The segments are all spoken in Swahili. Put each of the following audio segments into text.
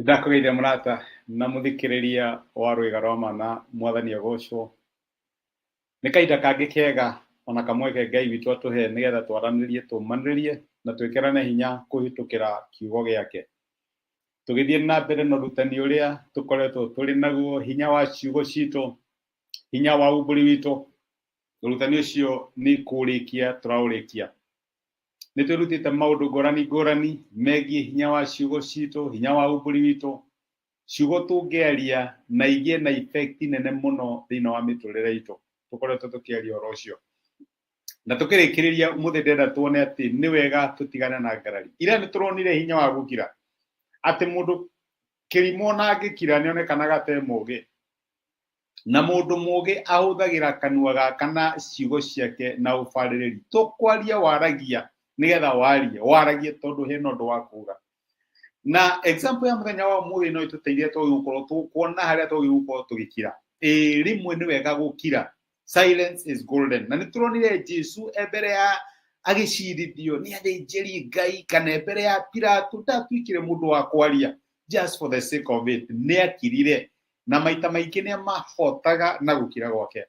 Ndakugeithia murata na muthikiriria wa rwiga rwa mana mwathani agocwo. Ni kaida kangi kega ona kamweke Ngai witu atuhe nigetha twaranirie tumaniririe na twikirane hinya kuhitukira kiugo giake. Tugithie na mbere na rutani uria tukoretwo turi naguo, hinya wa ciugo citu, hinya wa umburi witu. Rutani ucio ni kurikia turaurikia. Ni twirutite maundu ngurani megie hinya wa ciugo citu, hinya wa umburi witu. Ciugo tungiaria na igie na effect nene muno thiini wa miturire itu. Tukoretwo tukiaria oro ucio na tukirikiriria umuthi ndenda tuone ati ni wega tutigane na ngarari ira ni turonire hinya wa gukira ati mundu kirimo na angikira ni onekanaga te mugi na mundu mugi ahuthagira kanua gaka na ciugo ciake na ubaririri. Tukwaria waragia nigetha waragie tondu hena undu wa kuga. Na example ya muthenya wa umuthi no ituteithie tugukorwo kuona haria tugukorwo tugikira. Rimwe ni wega gukira. Silence is golden. Na nituronire Jesu ebere ya agicirithio ni athinjiri Ngai kana ebere ya Pilato ndatwikire mundu wa kwaria just for the sake of it. Ni akirire na maita maingi ni mahotaga na gukira gwake.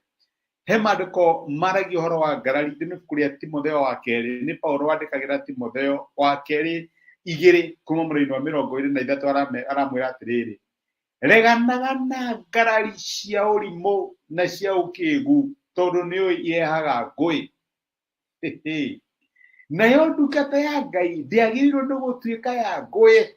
He maandiko maragia uhoro wa ngarari thini kuria Timotheo wa keri. Ni Paulo wandikagira Timotheo wa keri 2 kuma mũraini wa 23 aramwira atiriri, reganaga na ngarari cia ũrimũ na cia ũkĩgu tondu nĩ yehaga ngũĩ. Nayo ndungata ya Ngai ndĩagĩrĩirwo nĩ gũtuĩka ya ngũĩ.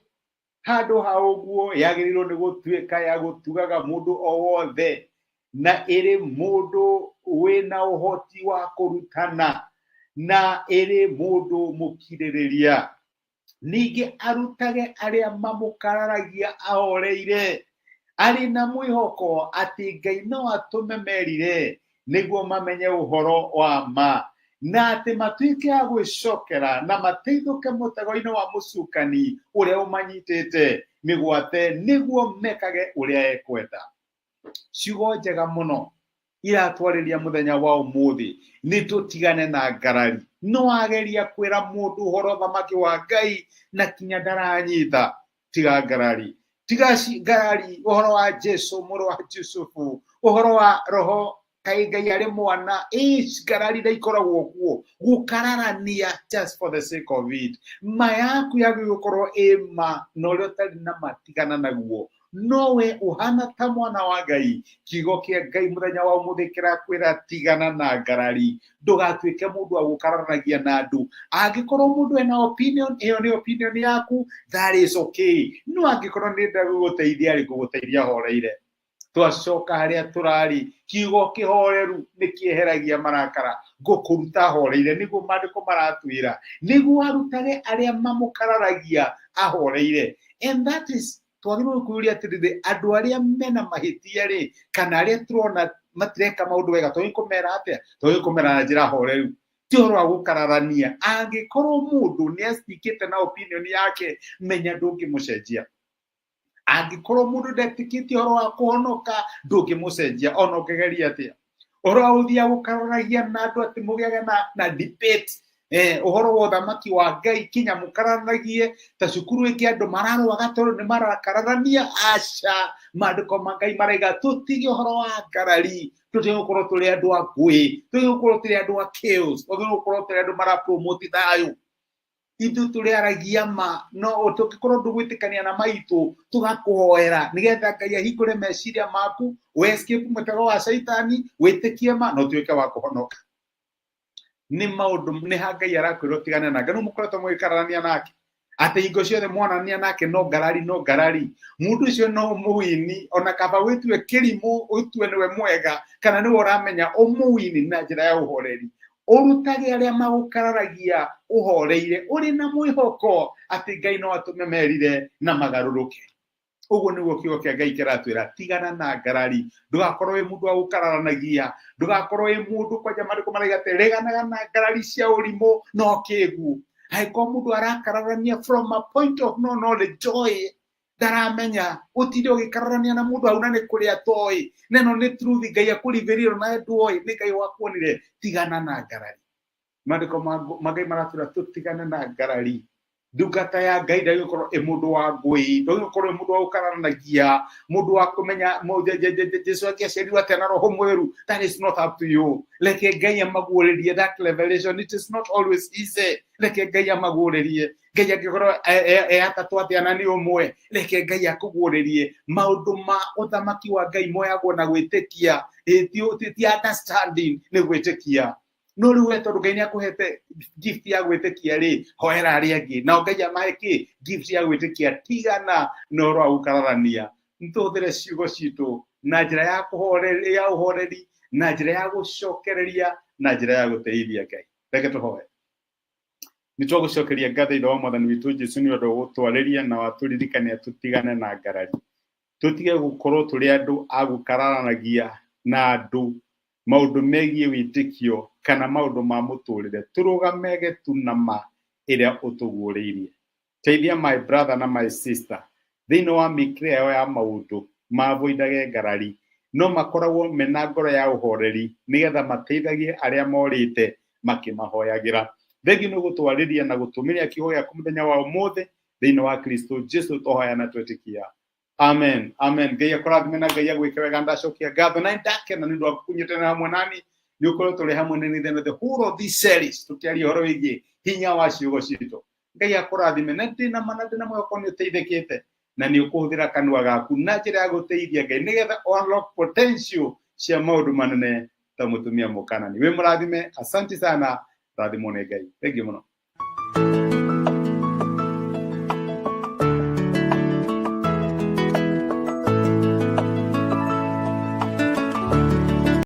Handũ ha ũguo yagĩrĩirwo nĩ gũtuĩka ya gũtugaga mũndũ o wothe na ĩrĩ mũndũ wĩna ũhoti wa kũrutana na ĩrĩ mũndũ mũkirĩrĩria. Ningĩ arutage arĩa mamũkararagia ahoreire, arĩ na mwĩhoko atĩ Ngai no atũme merire nĩguo mamenye ũhoro wa ma na atĩ matuĩke a gwĩcokera na mateithũke mũtego-inĩ wa mũcukani ũrĩa ũmanyitĩte mĩgwate nĩguo mekage ũrĩa ekwenda. Ciugo njega mũno iratwarĩria mũthenya wa ũmũthĩ nĩ tũtigane na ngarari. No ageria kwĩra mũndũ ũhoro thamaki wa Ngai na kinya ndaranyita. Tiga ngarari, tiga ngarari ũhoro wa Jesu mũrũ wa Jusufu, ũhoro wa roho Ngai arĩ mwana. Ngarari ndaikoragwo kuo gukararania just for the sake of it. Ma yaku yagĩgũkorwo ma na ũrĩa ũtarĩ na matigana naguo. Nowe uhana ta mwana wa Ngai. Kiugo kĩa Ngai mũthenya wa ũmũthĩ kĩrakwĩra tigana na ngarari. Ndũgatuĩke mũndũ wa gũkararanagia na andũ. Angĩkorwo mũndũ ena opinion, ĩyo nĩ opinion yaku, that is okay. No angĩkorwo nĩ ndagũgũteithia rĩ, gũgũteithia horeire. Twacoka harĩa tũrari, kiugo kĩhoreru nĩ kĩeheragia marakara. Ngũkũruta horeire nĩguo maandĩko maratwĩra, nĩguo arutage arĩa mamũkararagia ahoreire. And that is twagĩrĩirwo kwĩrĩa atĩrĩrĩ, andũ arĩa mena mahĩtia rĩ kana arĩa tũrona matireka maũndũ wega tũĩ kũmera atĩa, tũĩ kũmera na njĩra horeru, ti ũhoro wa gũkararania. Angĩkorwo mũndũ nĩ acikĩte na opinion yake, menya ndũngĩmũcenjia. Angĩkorwo mũndũ ndetĩkĩtie ũhoro wa kũhonoka, ndũngĩmũcenjia ona ũngĩgeria atĩa. Ũhoro wa gũthiĩ gũkararanagia na andũ atĩ mũgĩage na debate, ũhoro wa ũthamaki wa Ngai kinya mũkararanagie ta cukuru ĩngĩ andũ mararũaga tondũ nĩ marakararania. Aca, maandĩko ma Ngai maraiga tũtige ũhoro wa ngarari. Tũtige gũkorwo tũrĩ andũ a ngũĩ, tũtige gũkorwo tũrĩ andũ a chaos, tũtige gũkorwo tũrĩ andũ marapromote thayũ. Ithuĩ tũrĩaragia ma, no tũngĩkorwo ndũgwĩtĩkania na maitũ tũgakũhoera nĩgetha Ngai ahingũre meciria maku, we escape mũtego wa Saitani, wĩtĩkie ma na ũtuĩke wa kũhonoka. Nĩ maũndũ nĩ ha Ngai arakwĩra ũtigane na Ngai. Mũkoretwo mũgĩkararania nake atĩ hingo ciothe monania nake no ngarari no ngarari. Mũndũ ũcio no mũwini, ona kaba wĩtue kĩrimũ ũtue nĩwe mwega kana nĩwe ũramenya ũmũwini na njĩra ya ũhoreri. Ũrutage arĩa magũkararagia ũhoreire, ũrĩ na mwĩhoko atĩ Ngai no atũme merire na magarũrũke. Ũguo nĩguo kiugo kĩa Ngai kĩratwĩra, tigana na ngarari. Ndũgakorwo wĩ mũndũ wa gũkararanagia, ndũgakorwo wĩ mũndũ kwanja maandĩko maraiga atĩ reganaga na ngarari cia ũrimũ na ũkĩgu. Angĩkorwo mũndũ arakararania from a point of no knowledge, joy, ndaramenya ũtinde ũgĩkararania na mũndũ hau na nĩ kũrĩa atoĩ. Neno nĩ truth, Ngai akũrivĩrĩro na nduoĩ, nĩ Ngai wakuonire. Tigana na ngarari. Maandĩko ma Ngai maratwĩra tũtigane na ngarari. ndungata ya Ngai ndagĩkorwo ĩ mũndũ wa ngũĩ, ndagĩkorwo ĩ mũndũ wa gũkararanagia, mũndũ wa kũmenya Jesu angĩaciarirwo atĩa na roho mwerũ. That is not up to you. Reke Ngai amagũrĩrie that revelation. It is not always easy. Reke Ngai amagũrĩrie. Ngai angĩkorwo atatũ atĩa na nĩ ũmwe, reke Ngai akũgũrĩrie. Maũndũ ma ũthamaki wa Ngai moyagwo na gwĩtĩkia, ti understanding, nĩ gwĩtĩkia. No rĩu we tondũ Ngai nĩakũhete gift ya gwĩtĩkia rĩ, hoera arĩa angĩ, nao Ngai amahe kĩ? Gift ya gwĩtĩkia. Tigana na ũhoro wa gũkararania. Nĩtũhũthĩre ciugo citũ na njĩra ya ũhoreri, na njĩra ya gũcokereria, na njĩra ya gũteithia Ngai. Reke tũhoe. Nĩtwagũcokeria ngatho ithe wa Mwathani witũ Jesu nĩ ũndũ wa gũtwarĩria na watũririkania tũtigane na ngarari. Tũtige gũkorwo tũrĩ andũ a gũkararanagia na andũ maũndũ megiĩ wĩtĩkio kana maũndũ ma mũtũrĩre. Tũrũgame gĩtuna ĩrĩa ũtũguũrĩirie. Teithia my brother na my sister thĩinĩ wa mĩkĩre yao ya maũndũ mavoidage ngarari, no makoragwo mena ngoro ya ũhoreri nĩgetha mateithagie arĩa morĩte makĩmahoyagĩra. Thengiũ nĩ gũtwarĩria na gũtũmĩria kiugo gĩaku mũthenya wa ũmũthĩ thĩinĩ wa Kristo Jesu tũhoya na twĩtĩkia. Amen. Amen. Ngai akũrathime na Ngai agwĩke wega. Ndacokia ngatho na ndakena nĩ ũndũ wa kũnyitanĩra hamwe nani. Nĩ ũkorwo tũrĩ hamwe nĩ the whole of this series tũkĩaria ũhoro wĩgiĩ hinya wa ciugo citũ. Ngai akũrathime na ndĩna moyo ũkorwo nĩ ũteithĩkĩte na nĩ ũkũhũthĩra kanua gaku na njĩra ya gũteithia Ngai nĩgetha unlock potential cia maũndũ manene ta mũtumia mũkanani. Wĩ mũrathime. Asante sana. Rathimwo nĩ Ngai. Thengiũ mũno.